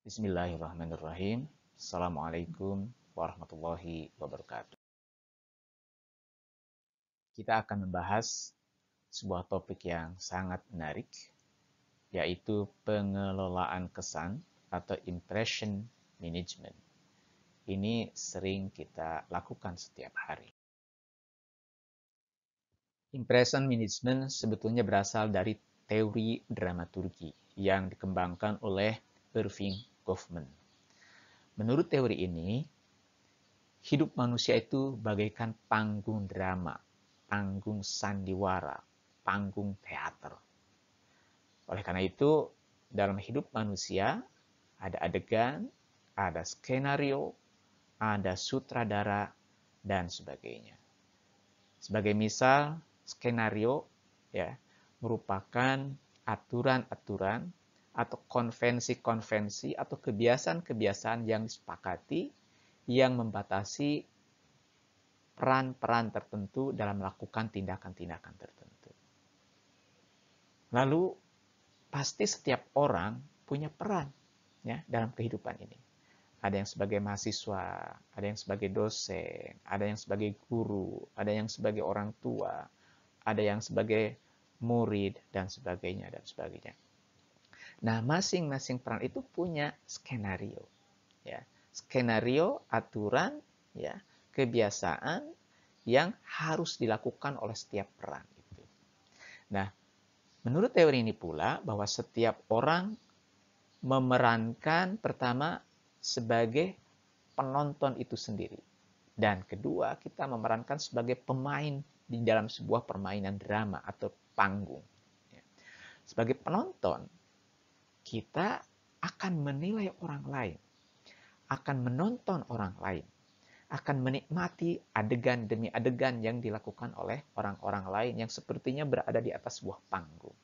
Bismillahirrahmanirrahim. Assalamualaikum warahmatullahi wabarakatuh. Kita akan membahas sebuah topik yang sangat menarik, yaitu pengelolaan kesan atau impression management. Ini sering kita lakukan setiap hari. Impression management sebetulnya berasal dari teori dramaturgi yang dikembangkan oleh Irving Goffman. Menurut teori ini, hidup manusia itu bagaikan panggung drama, panggung sandiwara, panggung teater. Oleh karena itu, dalam hidup manusia ada adegan, ada skenario, ada sutradara, dan sebagainya. Sebagai misal, skenario ya merupakan aturan-aturan atau konvensi-konvensi atau kebiasaan-kebiasaan yang disepakati yang membatasi peran-peran tertentu dalam melakukan tindakan-tindakan tertentu. Lalu pasti setiap orang punya peran ya dalam kehidupan ini. Ada yang sebagai mahasiswa, ada yang sebagai dosen, ada yang sebagai guru, ada yang sebagai orang tua, ada yang sebagai murid dan sebagainya dan sebagainya. Nah, masing-masing peran itu punya skenario ya. Skenario, aturan, ya, kebiasaan yang harus dilakukan oleh setiap peran itu. Nah, menurut teori ini pula bahwa setiap orang memerankan pertama sebagai penonton itu sendiri. Dan kedua, kita memerankan sebagai pemain di dalam sebuah permainan drama atau panggung. Sebagai penonton, kita akan menilai orang lain, akan menonton orang lain, akan menikmati adegan demi adegan yang dilakukan oleh orang-orang lain yang sepertinya berada di atas sebuah panggung.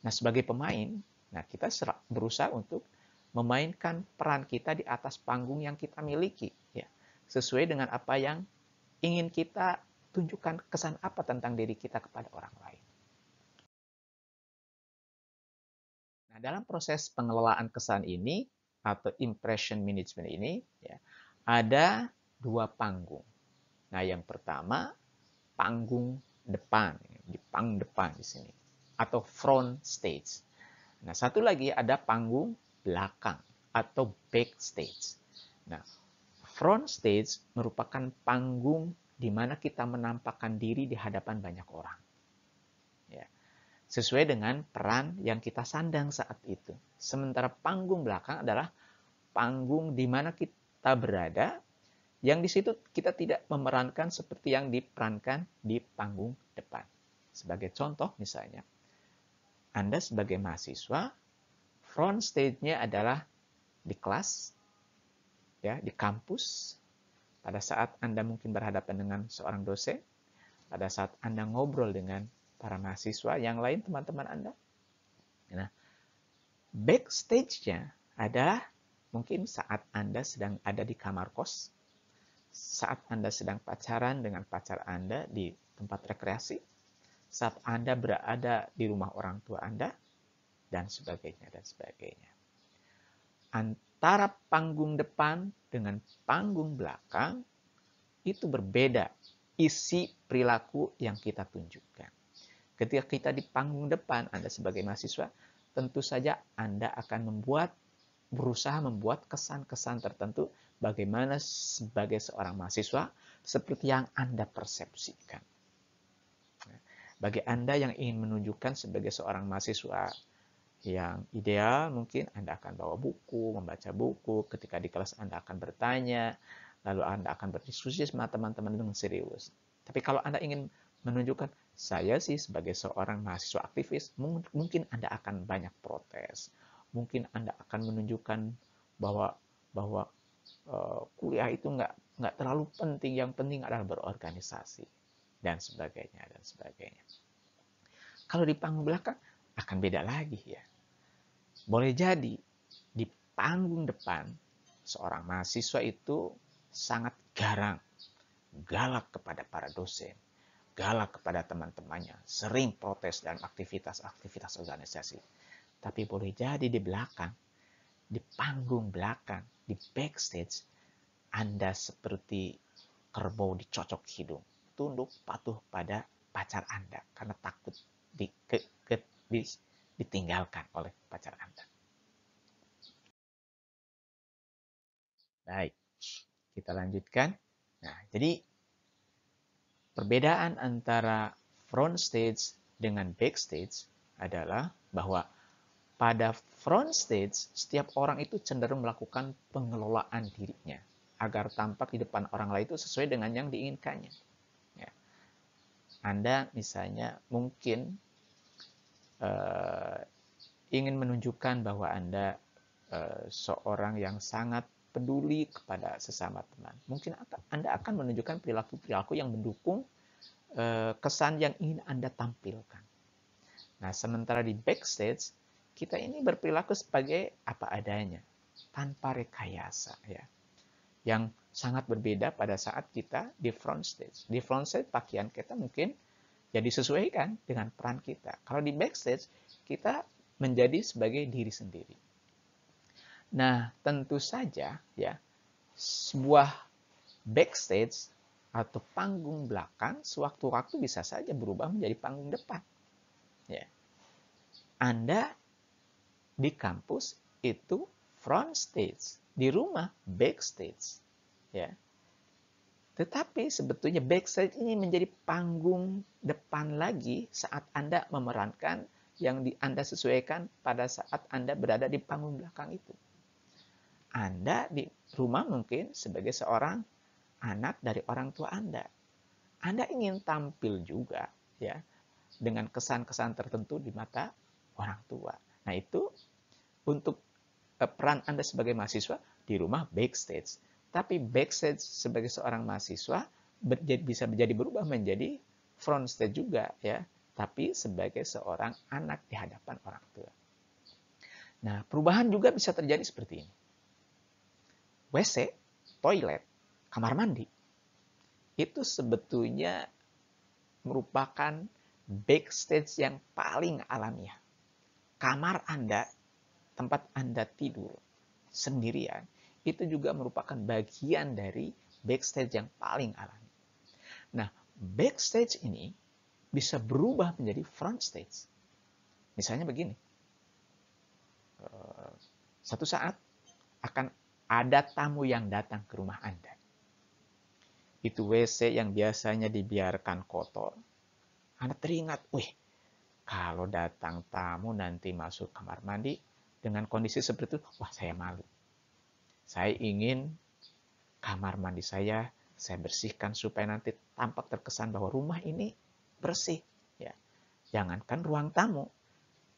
Nah, sebagai pemain, kita berusaha untuk memainkan peran kita di atas panggung yang kita miliki, ya, sesuai dengan apa yang ingin kita tunjukkan, kesan apa tentang diri kita kepada orang lain. Nah, dalam proses pengelolaan kesan ini atau impression management ini, ya, ada dua panggung. Nah, yang pertama panggung depan, di panggung depan di sini, atau front stage. Nah, satu lagi ada panggung belakang atau backstage. Nah, front stage merupakan panggung di mana kita menampakkan diri di hadapan banyak orang. Ya, sesuai dengan peran yang kita sandang saat itu. Sementara panggung belakang adalah panggung di mana kita berada, yang di situ kita tidak memerankan seperti yang diperankan di panggung depan. Sebagai contoh misalnya, Anda sebagai mahasiswa, front stage-nya adalah di kelas, ya, di kampus, pada saat Anda mungkin berhadapan dengan seorang dosen, pada saat Anda ngobrol dengan para mahasiswa yang lain, teman-teman Anda. Nah, backstage-nya adalah mungkin saat Anda sedang ada di kamar kos, saat Anda sedang pacaran dengan pacar Anda di tempat rekreasi, saat Anda berada di rumah orang tua Anda, dan sebagainya, dan sebagainya. Antara panggung depan dengan panggung belakang itu berbeda isi perilaku yang kita tunjukkan. Ketika kita di panggung depan, Anda sebagai mahasiswa, tentu saja Anda akan berusaha membuat kesan-kesan tertentu bagaimana sebagai seorang mahasiswa seperti yang Anda persepsikan. Bagi Anda yang ingin menunjukkan sebagai seorang mahasiswa yang ideal, mungkin Anda akan bawa buku, membaca buku, ketika di kelas Anda akan bertanya, lalu Anda akan berdiskusi sama teman-teman dengan serius. Tapi kalau Anda ingin menunjukkan, saya sih sebagai seorang mahasiswa aktivis, mungkin Anda akan banyak protes. Mungkin Anda akan menunjukkan bahwa kuliah itu nggak terlalu penting, yang penting adalah berorganisasi, dan sebagainya, dan sebagainya. Kalau di panggung belakang, akan beda lagi ya. Boleh jadi di panggung depan, seorang mahasiswa itu sangat garang, galak kepada para dosen, galak kepada teman-temannya, sering protes dalam aktivitas-aktivitas organisasi. Tapi boleh jadi di belakang, di panggung belakang, di backstage, Anda seperti kerbau dicocok hidung, tunduk patuh pada pacar Anda karena takut di, di, ditinggalkan oleh pacar Anda. Baik, kita lanjutkan. Nah, jadi perbedaan antara front stage dengan backstage adalah bahwa pada front stage, setiap orang itu cenderung melakukan pengelolaan dirinya agar tampak di depan orang lain itu sesuai dengan yang diinginkannya. Ya. Anda misalnya mungkin ingin menunjukkan bahwa Anda seorang yang sangat peduli kepada sesama teman. Mungkin Anda akan menunjukkan perilaku-perilaku yang mendukung kesan yang ingin Anda tampilkan. Nah, sementara di backstage, kita ini berperilaku sebagai apa adanya, tanpa rekayasa, ya. Yang sangat berbeda pada saat kita di front stage. Di front stage, pakaian kita mungkin ya disesuaikan dengan peran kita. Kalau di backstage, kita menjadi sebagai diri sendiri. Nah, tentu saja ya, sebuah backstage atau panggung belakang sewaktu-waktu bisa saja berubah menjadi panggung depan. Ya. Anda di kampus itu front stage, di rumah backstage, ya. Tetapi sebetulnya backstage ini menjadi panggung depan lagi saat Anda memerankan yang Anda sesuaikan pada saat Anda berada di panggung belakang itu. Anda di rumah mungkin sebagai seorang anak dari orang tua Anda. Anda ingin tampil juga, ya, dengan kesan-kesan tertentu di mata orang tua. Nah, itu untuk peran Anda sebagai mahasiswa di rumah backstage. Tapi backstage sebagai seorang mahasiswa bisa menjadi berubah menjadi front stage juga, ya. Tapi sebagai seorang anak di hadapan orang tua. Nah, perubahan juga bisa terjadi seperti ini. WC, toilet, kamar mandi, itu sebetulnya merupakan backstage yang paling alamiah. Kamar Anda, tempat Anda tidur sendirian, itu juga merupakan bagian dari backstage yang paling alami. Nah, backstage ini bisa berubah menjadi front stage. Misalnya begini, satu saat akan ada tamu yang datang ke rumah Anda. Itu WC yang biasanya dibiarkan kotor. Anda teringat, wih, kalau datang tamu nanti masuk kamar mandi dengan kondisi seperti itu, wah saya malu. Saya ingin kamar mandi saya bersihkan supaya nanti tampak terkesan bahwa rumah ini bersih. Ya, jangankan ruang tamu,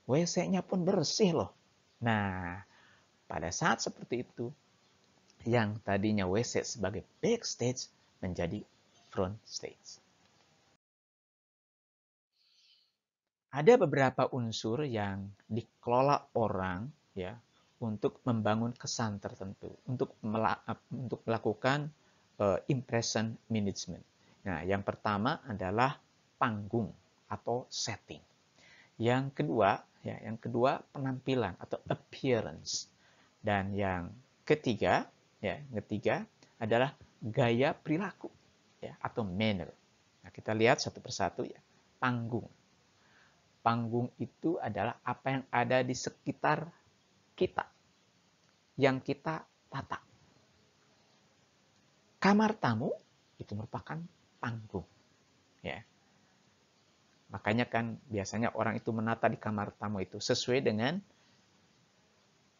WC-nya pun bersih loh. Nah, pada saat seperti itu, yang tadinya WC sebagai backstage menjadi front stage. Ada beberapa unsur yang dikelola orang, ya, untuk membangun kesan tertentu, untuk melakukan impression management. Nah, yang pertama adalah panggung atau setting. Yang kedua penampilan atau appearance. Dan yang ketiga adalah gaya perilaku, ya, atau manner. Nah, kita lihat satu persatu, ya. Panggung. Panggung itu adalah apa yang ada di sekitar kita, yang kita tata. Kamar tamu itu merupakan panggung, ya. Makanya kan biasanya orang itu menata di kamar tamu itu sesuai dengan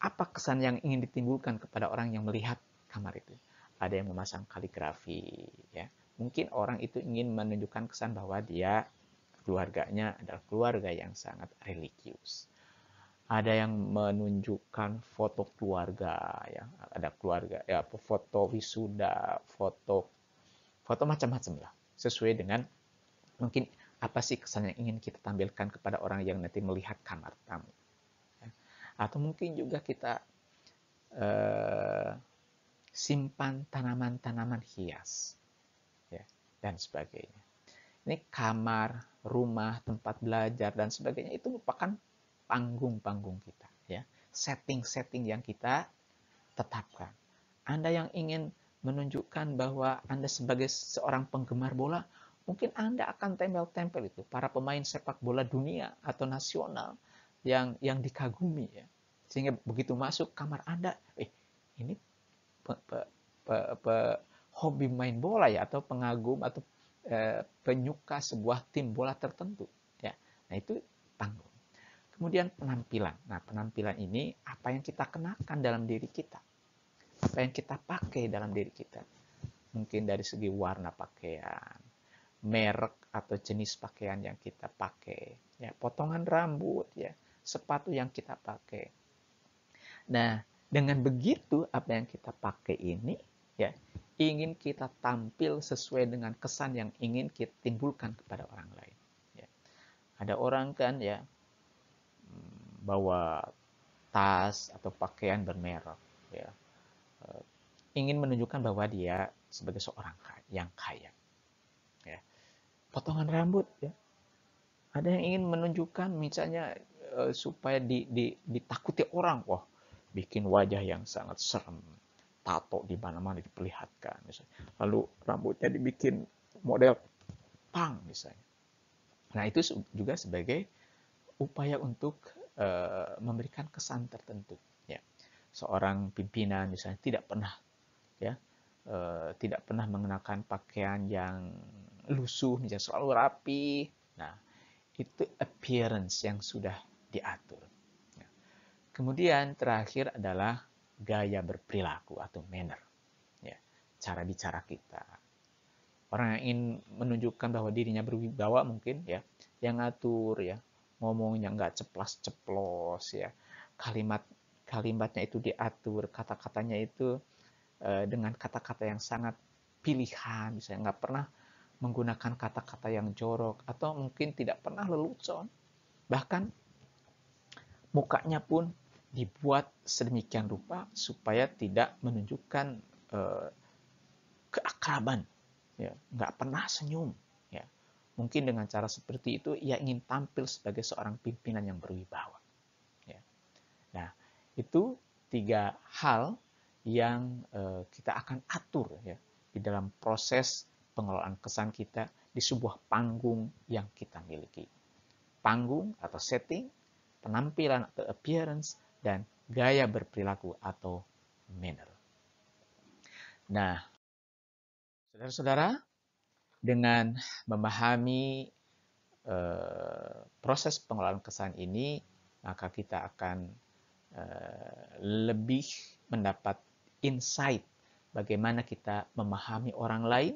apa kesan yang ingin ditimbulkan kepada orang yang melihat kamar itu. Ada yang memasang kaligrafi, ya. Mungkin orang itu ingin menunjukkan kesan bahwa dia keluarganya adalah keluarga yang sangat religius. Ada yang menunjukkan foto keluarga, ya, ada keluarga, ya, foto wisuda, foto macam-macam lah, sesuai dengan mungkin apa sih kesan yang ingin kita tampilkan kepada orang yang nanti melihat kamar tamu. Ya. Atau mungkin juga kita simpan tanaman-tanaman hias, ya, dan sebagainya. Ini kamar, rumah, tempat belajar, dan sebagainya itu merupakan panggung-panggung kita, ya, setting-setting yang kita tetapkan. Anda yang ingin menunjukkan bahwa Anda sebagai seorang penggemar bola, mungkin Anda akan tempel-tempel itu para pemain sepak bola dunia atau nasional yang dikagumi, ya. Sehingga begitu masuk kamar Anda, ini hobi main bola ya, atau pengagum atau penyuka sebuah tim bola tertentu, ya. Nah, itu panggung. Kemudian penampilan. Nah, penampilan ini apa yang kita kenakan dalam diri kita, apa yang kita pakai dalam diri kita. Mungkin dari segi warna pakaian, merek atau jenis pakaian yang kita pakai, ya, potongan rambut, ya, sepatu yang kita pakai. Nah, dengan begitu apa yang kita pakai ini, ya, ingin kita tampil sesuai dengan kesan yang ingin kita timbulkan kepada orang lain. Ya. Ada orang kan, ya, bawa tas atau pakaian bermerek, ya, ingin menunjukkan bahwa dia sebagai seorang yang kaya. Ya. Potongan rambut, ya. Ada yang ingin menunjukkan misalnya supaya ditakuti orang, wah, bikin wajah yang sangat serem, tato di mana-mana diperlihatkan, misalnya. Lalu rambutnya dibikin model punk misalnya. Nah, itu juga sebagai upaya untuk memberikan kesan tertentu, ya. Seorang pimpinan misalnya tidak pernah, ya, tidak pernah mengenakan pakaian yang lusuh, misalnya selalu rapi. Nah, itu appearance yang sudah diatur. Ya. Kemudian terakhir adalah gaya berperilaku atau manner, ya, cara bicara kita. Orang yang ingin menunjukkan bahwa dirinya berwibawa mungkin, ya, yang ngatur, ya, ngomongnya nggak ceplas-ceplos, ya, kalimatnya itu diatur, kata-katanya itu dengan kata-kata yang sangat pilihan, misalnya nggak pernah menggunakan kata-kata yang jorok, atau mungkin tidak pernah lelucon. Bahkan mukanya pun dibuat sedemikian rupa supaya tidak menunjukkan keakraban, ya, nggak pernah senyum, ya. Mungkin dengan cara seperti itu ia ingin tampil sebagai seorang pimpinan yang berwibawa, ya. Nah, itu 3 hal yang kita akan atur, ya, di dalam proses pengelolaan kesan kita di sebuah panggung yang kita miliki. Panggung atau setting, penampilan atau appearance, dan gaya berperilaku atau manner. Nah, saudara-saudara, dengan memahami proses pengelolaan kesan ini, maka kita akan lebih mendapat insight bagaimana kita memahami orang lain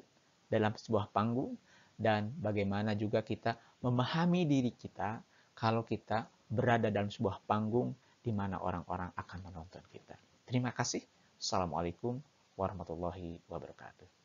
dalam sebuah panggung, dan bagaimana juga kita memahami diri kita kalau kita berada dalam sebuah panggung di mana orang-orang akan menonton kita. Terima kasih. Assalamualaikum warahmatullahi wabarakatuh.